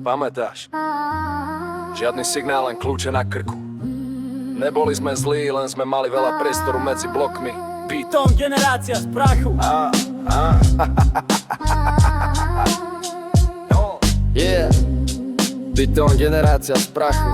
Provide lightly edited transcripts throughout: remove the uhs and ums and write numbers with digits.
Pamätáš? Žiadny signál, len kľúče na krku. Neboli sme zlí, len sme mali veľa priestoru medzi blokmi. Bytom generácia z prachu. Yeah, Bytom generácia z prachu.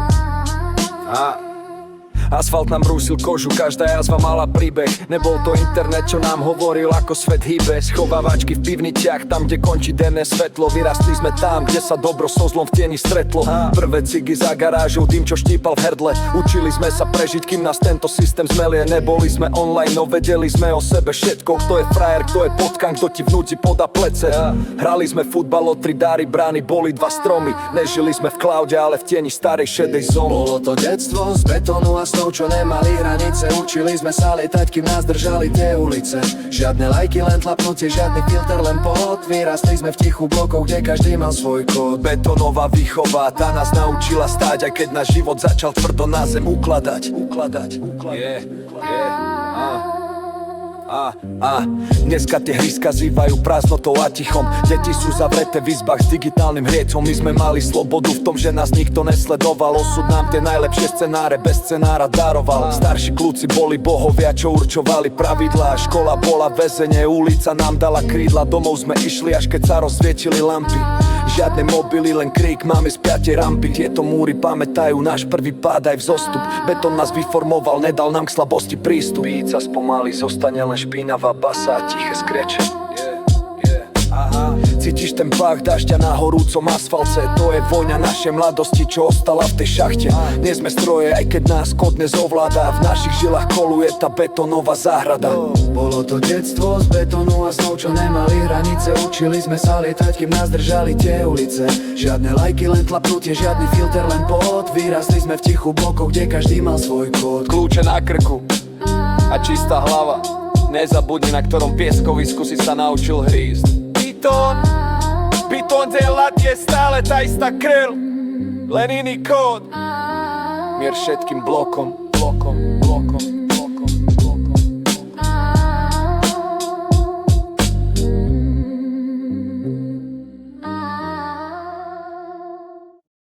Asfalt nám brúsil kožu, každá jazva mala príbeh. Nebol to internet, čo nám hovoril, ako svet hýbe. Schovávačky v pivniciach, tam, kde končí denné svetlo. Vyrastli sme tam, kde sa dobro so zlom v tieni stretlo. Prvé cigy za garážou, dým, čo štípal v hrdle. Učili sme sa prežiť, kým nás tento systém zmelie. Neboli sme online, no vedeli sme o sebe všetko. Kto je frajer, kto je potkan, kto ti v núdzi podá plece. Hrali sme futbal o 3 dáry, brány boli 2 stromy. Nežili sme v cloude, ale v tieni starej šedej zóny. Bolo to detstvo z betónu a snov, čo nemali hranice. Učili sme sa lietať, kým nás držali tie ulice. Žiadne lajky, len tlapnutie, žiadny filter, len pot. Vyrastli sme v tichu blokoch, kde každý mal svoj kód. Betónová výchova, tá nás naučila stáť, aj keď náš život začal tvrdo na zem ukladať. Dneska tie hry skazývajú prázdnotou a tichom. Deti sú zavreté v izbách s digitálnym hriecom. My sme mali slobodu v tom, že nás nikto nesledoval. Osud nám tie najlepšie scenáre bez scenára daroval. Starší kľúci boli bohovia, čo určovali pravidlá. Škola bola väzenie, ulica nám dala krídla. Domov sme išli, až keď sa rozsvietili lampy. Žiadne mobily, len krík, máme spiate rampy. Tieto múry pamätajú náš prvý pád aj vzostup. Betón nás vyformoval, nedal nám k slabosti prístup. Píca spomalí, zostane len špinavá basa a tiché skreče. Cítiš ten pách dažďa na horúcom asfalte. To je vôňa našej mladosti, čo ostala v tej šachte. Nie sme stroje, aj keď nás kód nezovláda. V našich žilách koluje tá betónová záhrada. Bolo to detstvo z betónu a snov, čo nemali hranice. Učili sme sa lietať, kým nás držali tie ulice. Žiadne lajky, len tlapnutie, žiadny filter, len pot. Vyrastli sme v tichu blokoch, kde každý mal svoj kód. Kľúče na krku a čistá hlava. Nezabudni, na ktorom pieskovisku si sa naučil hrísť. Bytom delať je stále tá istá krv, len iný kód. Mier všetkým blokom.